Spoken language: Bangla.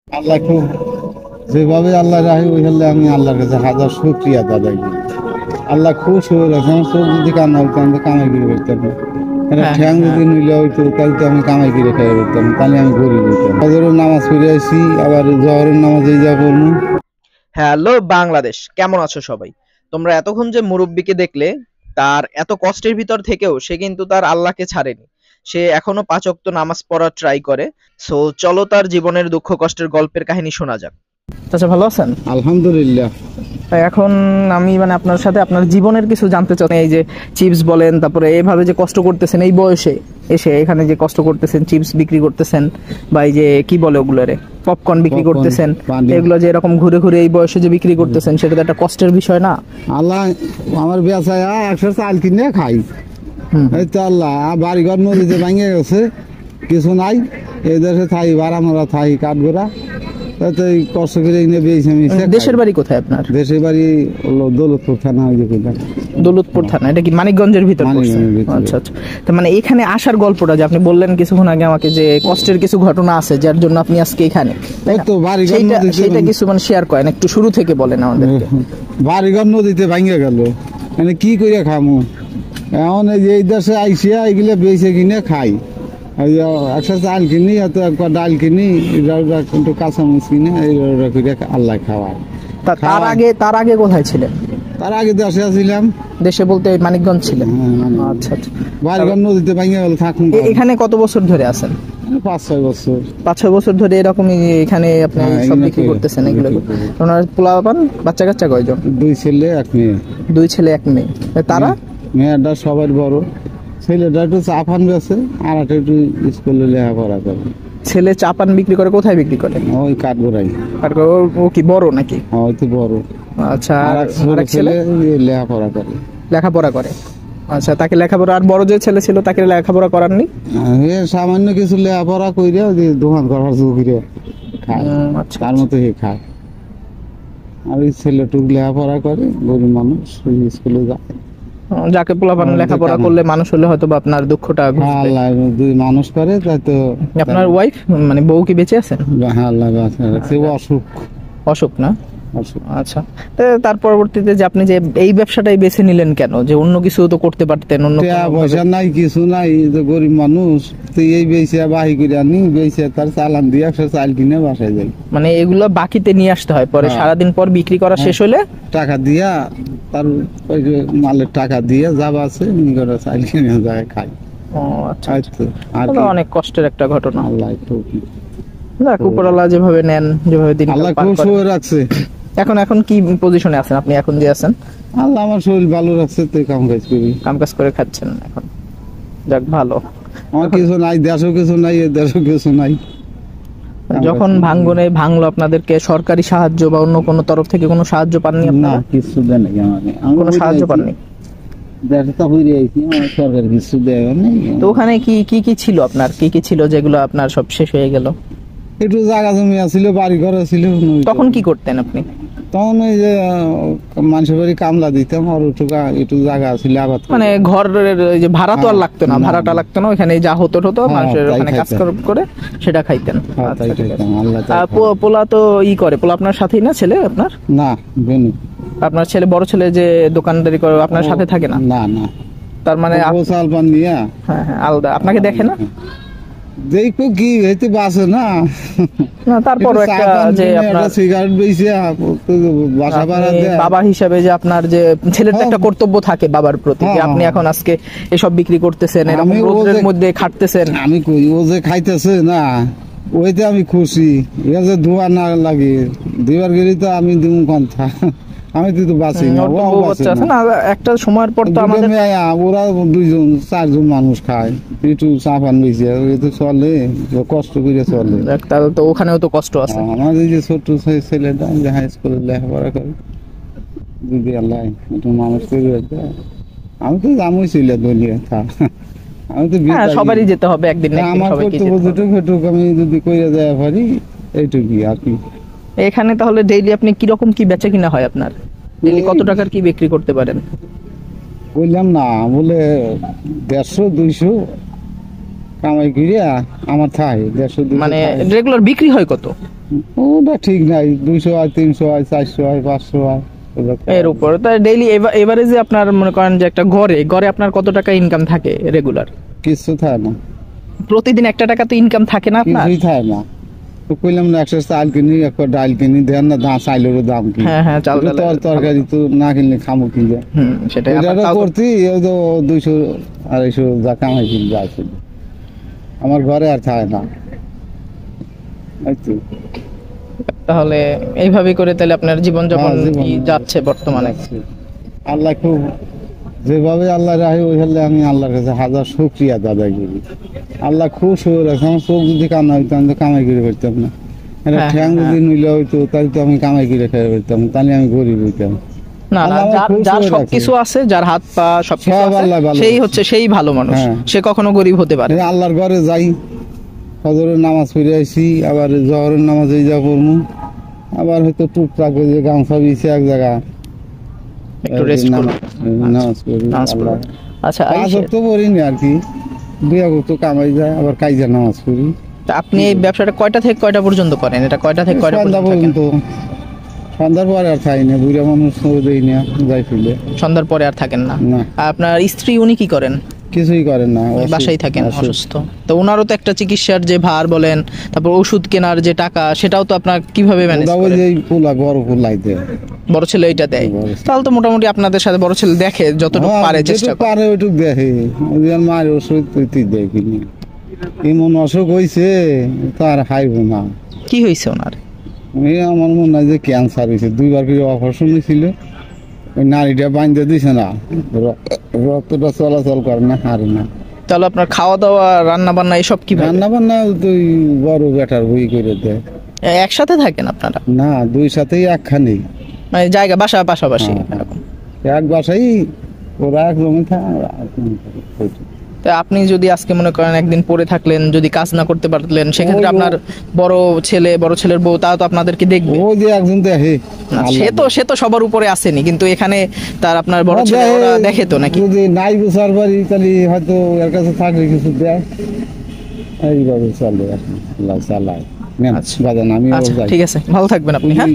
আল্লাহ খুব যেভাবে আল্লাহ রাহি ওইভাবে আমি আল্লাহর কাছে হাজার শুকরিয়া আদায় করি। আল্লাহ খুব সুযোগ আছে। আমার চোখ যদি কান্না হইতো আমি তো কামাই করে করতাম না। এটা হ্যাঁ, ঠ্যাং হ্যাঁ। যদি নিলে হইতো তাহলে তো আমি কামাই করে খেয়ে করতাম, তাহলে আমি গরিব হইতাম। ফজরের নামাজ পড়ে আসি, আবার জহরের নামাজ এই যা পড়বো। হ্যালো বাংলাদেশ, কেমন আছো সবাই? তোমরা এতক্ষণ যে মুরব্বিকে দেখলে, তার এত কষ্টের ভিতর থেকেও সে কিন্তু তার আল্লাহকে ছাড়েনি। সে এখনো ৫ ওয়াক্ত নামাজ পড়ার ট্রাই করে। সো চলো তার জীবনের দুঃখ কষ্টের গল্পের কাহিনী শোনা যাক। আচ্ছা, ভালো আছেন? আলহামদুলিল্লাহ। এখন আমি আপনার সাথে আপনার জীবনের কিছু জানতে চাই। এই যে চিপস বলেন, তারপরে এইভাবে যে কষ্ট করতেছেন এই বয়সে এসে, এখানে যে কষ্ট করতেছেন, চিপস বিক্রি করতেছেন বা এই যে কি বলে ওগুলোরে পপকর্ন বিক্রি পপকর্ন, করতেছেন, পানি। এগুলো যে এরকম ঘুরে ঘুরে এই বয়সে যে বিক্রি করতেছেন, সেটা তো একটা কষ্টের বিষয় না? আল্লাহ আমার বেচায় 100 চাল কিনে খাই। হুম। এই তো আল্লাহ বাড়িঘর নদীতে ভেঙে গেছে, কিছু নাই। এই দেশে থাই ভাড়া মারা থাই কাঠগোড়া, তাতে এই কষ্ট করে এনে বেয়েছে আমি দেশের বাড়ি কোথায় আপনার? দেশের বাড়ি হলো দৌলতপুর থানা। ওই যে কইলাম, দৌলতপুর থানা। এটা কি মানিকগঞ্জের ভিতর পড়ছে? মানিকগঞ্জের ভিতরে। আচ্ছা আচ্ছা। তো মানে এখানে আসার গল্পটা যে আপনি বললেন কিছুক্ষণ আগে আমাকে, যে কষ্টের কিছু ঘটনা আছে যার জন্য আপনি আজকে এখানে, তাই ওই না? তো বাড়িঘর সেইটা নদীতে সেইটা কিছু মানে শেয়ার করেন, একটু শুরু থেকে বলেন আমাদেরকে। বাড়িঘর নদীতে ভেঙে গেল, মানে কি করে খামু এখন? এই যে এই দেশে আইসিয়া এগুলো বেঁচে কিনে খাই। ওই যে 100 চাল কিনি, এত একটা ডাল কিনি, একটু কাঁচামরিচ কিনে এইটা করে আল্লাহ খাওয়ায়। তার আগে কোথায় ছিলেন? তার আগে দেশে আসছিলাম। দেশে বলতে মানিকগঞ্জ ছিলেন? হ্যাঁ, মানিকগঞ্জ। আচ্ছা আচ্ছা। বাড়িঘর নদীতে ভেঙে গেল, থাকুন এখানে কত বছর ধরে আছেন? 5-6 বছর। ৫-৬ বছর ধরে এরকমই এখানে আপনি হ্যাঁ, সব এখানে বিক্রি করে- করতেছেন এগুলো? বিক্রি করি। ওনার পোলাপান বাচ্চা কাচ্চা কয়জন? 2 ছেলে 1 মেয়ে। 2 ছেলে 1 মেয়ে। তারা? মেয়েটা সবার বড়, ছেলেটা একটু চা পান বেছে, আর একটা একটু স্কুলে লেখাপড়া করে। ছেলে চা পান বিক্রি করে? কোথায় বিক্রি করে? ওই কাঠগোড়াই। আর ও কি বড় নাকি? ওই তো বড়। আচ্ছা। আর আর এক ছোট আরেক ছেলে ছেলে লেখাপড়া করে। লেখাপড়া করে? আচ্ছা, তাকে লেখাপড়া, আর বড় যে ছেলে ছিল তাকে লেখাপড়া করাননি? এ সামান্য কিছু লেখাপড়া কইরা দোকান করার জুগিরে খায়, আচ্ছা তার মতো হে খায়। আর ওই ছেলেটুক লেখাপড়া করে, গরিব মানুষ, ওই স্কুলে যায়। যাকে পোলাপান লেখাপড়া দেখানো। করলে মানুষ হলে হয়তো বা আপনার দুঃখটা হ্যাঁ, ঘুচবে। আল্লাহ 2 মানুষ করে, তাই তো। আপনার ওয়াইফ মানে বউ কি বেঁচে আছেন? হ্যাঁ, আল্লাহ বাঁচা রাখছে। ও অসুখ। অসুখ না? অসুখ। আচ্ছা। তার পরবর্তীতে যে আপনি যে এই ব্যবসাটাই বেছে নিলেন কেন? যে অন্য কিছু তো করতে পারতেন, অন্য টাকা কোনো পয়সা ভাবে। নাই, কিছু নাই, এই তো গরিব মানুষ। তো এই বেচে বাহি করে আনি, বেচে তার চালান দিয়ে 100 চাল কিনে বাসায় যাই। মানে এগুলো বাকিতে নিয়ে আসতে হয়, পরে হ্যাঁ। সারাদিন পর বিক্রি করা শেষ হলে টাকা দিয়া, তার ওই যে মালের টাকা দিয়ে যাবা আছে নিজেরা চাল কিনে যায় খাই। ও আচ্ছা। এই তো, আর তাহলে কি? অনেক কষ্টের একটা ঘটনা। আল্লাহ একটু, যাক, উপরওয়ালা যেভাবে নেন, যেভাবে দিন আল্লাহ পার খুব করেন। সুখে রাখছে। এখন কি পজিশনে আছেন আপনি? এখন যে আছেন, আল্লাহ আমার শরীর ভালো রাখছে, তুই কাম কাজ করি। কাজ করে খাচ্ছেন এখন? যাক, ভালো। আমার কিছু নাই, দেশও কিছু নাই, এ দেশও কিছু নাই। যখন ভাঙ্গনে ভাঙলো, আপনাদেরকে সরকারি সাহায্য বা অন্য কোনো তরফ থেকে কোনো সাহায্য পাননি না, আপনারা? কিছু দেয় নাকি আমাকে? কোনো সাহায্য পাননি? দেশে তো হইরে আইছি, আমার সরকার কিছু দেয় নাই। তো ওখানে কি ছিল আপনার? কি ছিল যেগুলো আপনার সব শেষ হয়ে গেল? একটু জায়গা জমি আছিল, বাড়ি ঘর ছিল। তখন কি করতেন আপনি? তখন ওই যে মানুষের বাড়ি কামলা দিতাম, আর একটু জায়গা ছিল আবাদ করি। মানে ঘরের ওই যে ভাড়া তো আর লাগতো না, না। ভাড়াটা লাগতো না, ওখানে যা হতো হ্যাঁ, মানুষের তাই ওখানে কাজ খাইতাম। করে সেটা খাইতেন? হ্যাঁ, তাই আচ্ছা, ঠিক আছে। খাইতাম, আল্লাহ তাই আর খাওয়ায়। পোলা তো পোলা আপনার সাথেই না, ছেলে আপনার? না, বেনু। আপনার ছেলে, বড় ছেলে যে দোকানদারি করে আপনার সাথে থাকে না? না, না। তার মানে ও চাল পান নিয়া হ্যাঁ হ্যাঁ, আলাদা। আপনাকে দেখে না? দেখবো কি হইতে বাসে না। না, তারপরও একটু চা একটা পান যে কিনে, আপনার একটা সিগারেট বেচে বাসা ভাড়া আপনি দেয়। বাবা হিসাবে যে আপনার যে ছেলের তো একটা কর্তব্য থাকে বাবার প্রতি, যে হ্যাঁ, আপনি এখন আজকে এসব বিক্রি করতেছেন, এরকম আমি ও রোদের যে- মধ্যে খাটতেছেন। আমি কই, ও যে খাইতেছে না, ওইতে আমি খুশি। এ যে ধোয়া না লাগে, দিবার গেলে তো আমি দিম কথা। আমি তো বাঁচি না, ওর তো ও বউ বাঁচে বাচ্চা আছে না। না, একটা সময়ের পর তো দুটো আমাদের মেয়ে, ওরা 2-4 জন মানুষ খায়, একটু চা পান বেশি, এ তো চলে, কষ্ট করে চলে। তাহলে তো ওখানেও তো কষ্ট আছে। আমার এই যে ছোট্ট ছেলেটা যে হাই স্কুলে লেখাপড়া করে, যদি আল্লাহ একটু মানুষ করে দেয়, আমি তো জামুই ছিল দুনিয়া থা। আমি তো হ্যাঁ, সবারই যেতে হবে একদিন না একদিন, আমার সবাইকে কর্তব্য যেতে হবে। যেটুক আমি যদি করে দেওয়া পারি, এইটুকুই আর কি। এখানে তাহলে ডেইলি আপনি কিরকম কি বেচা কিনা হয় আপনার? ডেইলি কত টাকার কি বিক্রি করতে পারেন? বললাম না, বলে 150-200। কামাই করিয়া আমার থাই 150-200 মানে থাই। রেগুলার বিক্রি হয় কত? ওটা ঠিক নাই, 200 হয়, 300 হয়, 400 হয়, 500 হয়, এর উপর তাই ডেইলি এভারেজে আপনার মনে করেন যে একটা গড়ে আপনার কত টাকা ইনকাম থাকে রেগুলার? কিছু থাকে না, প্রতিদিন 1 টাকা তো ইনকাম থাকে না আপনার? কিছুই থাকে না। তো কইলাম না, একটা চাল কিনি, একটা ডাল কিনি, দেন না চাইলের দাম কি? হ্যাঁ হ্যাঁ, চাল একটু ডালের তরকারি তো না কিনলে খামো কি যায়? সেটাই এটা আবার তাও তো- করছি, ওই তো 200-250 যা কামাই কিনতে আছে, আমার ঘরে আর থাকে না। এই তো। তাহলে এইভাবে করে তাহলে আপনার জীবন যাপন হ্যাঁ, জীবন কি যাচ্ছে বর্তমানে? আল্লাহ খুব, যেভাবে আল্লাহ রাহে ওইভাবে আমি আল্লাহর কাছে হাজার শুকরিয়া দাদা করি। আল্লাহ খুব সুযোগ রাখছে, আমার চোখ যদি কান্না হইতো আমি তো কামাই করে করতাম না, এটা হ্যাঁ, ঠ্যাং যদি নিলে হইতো তাহলে তো আমি কামাই করে খেয়ে করতাম, তাহলে আমি গরিব হইতাম। না না, আল্লাহ আমার যার খুব যার সুযোগ সবকিছু আছে, যার হাত পা সবকিছু সব আছে, আল্লাহ ভালো সেই ভালো মানুষ, হ্যাঁ। সে কখনো গরিব হতে পারে এই আল্লাহর ঘরে যাই, ফজরের নামাজ পড়ে আসি, আবার জহরের নামাজ এই যা পড়বো, আবার হয়তো টুকটাক ওই যে গামছা বিছে এক জায়গা একটু রেস্ট করুন। নামাজ পড়ি। নামাজ পড়ুন। আল্লাহ আচ্ছা পাঁচ ওয়াক্ত পড়িনি আর কি, 2 ওয়াক্ত কামাই যায়, আবার কাইজা নামাজ পড়ি। তা আপনি এই ব্যবসাটা কয়টা থেকে কয়টা পর্যন্ত করেন? এটা কয়টা থেকে কয়টা সন্ধ্যা পর্যন্ত থাকেন? পর্যন্ত, সন্ধ্যার পরে আর খাই না, বুড়া মানুষ দেই না, যাই ফিরে সন্ধ্যার পরে আর থাকেন না? না, আর আপনার স্ত্রী উনি কি করেন? কিছুই করেন না, উনি বাসায় থাকেন অসুস্থ। তো ওনারও তো একটা চিকিৎসার যে ভার বলেন, তারপর ওষুধ কেনার যে টাকা, সেটাও তো আপনার কিভাবে ম্যানেজ ওই করেন? যে পোলা বড় পোলাই দেয়, বড় ছেলে এইটা দেয়? বড় ছেলে। তাহলে তো মোটামুটি আপনাদের সাথে বড় ছেলে দেখে যতটুকু পারে, চেষ্টা যেটুক করে। পারে ওইটুক দেখে, ওই যে মায়ের ওষুধ তুই দেয় কিনি, এমন অসুখ হয়েছে তার হাইব না। কি হয়েছে ওনার? এই আমার মনে হয় যে ক্যান্সার হয়েছে, 2বার করে অপারেশন হয়েছিল, ওই নারীটা বাঁধতে দিছে না, রক্তটা চলাচল করে না, হারে না। তাহলে আপনার খাওয়া দাওয়া, রান্না বান্না এসব কি রান্না বান্না তুই বড় বেটার বই করে দেয়। একসাথে থাকেন আপনারা? না, 2 সাথেই একখানে, মানে জায়গা বাসা পাশাপাশি হ্যাঁ, হ্যাঁ। এরকম? এক বাসাই, ওরা এক জমি থাকে, আমরা এক জমি থাকি। তা আপনি যদি আজকে মনে করেন একদিন পড়ে থাকলেন, যদি কাজ না করতে পারলেন, সেক্ষেত্রে ওই- আপনার বড় ছেলের বউ তারা তো আপনাদেরকে দেখবে। ওই যে একজন দেখে, না, আল্লাহ সে তো সবার উপরে আসেনি, কিন্তু এখানে তার আপনার বড় দেখে। ছেলে ওরা দেখে তো নাকি? যদি নাই বুঝার পারি তাহলে হয়তো এর কাছে থাকলে কিছু দেয়, এইভাবে চলে আর কি, আল্লাহ চালায়। নেন, আচ্ছা। বাজান, আমি আচ্ছা ঠিক আছে, ভালো থাকবেন আপনি। হ্যাঁ।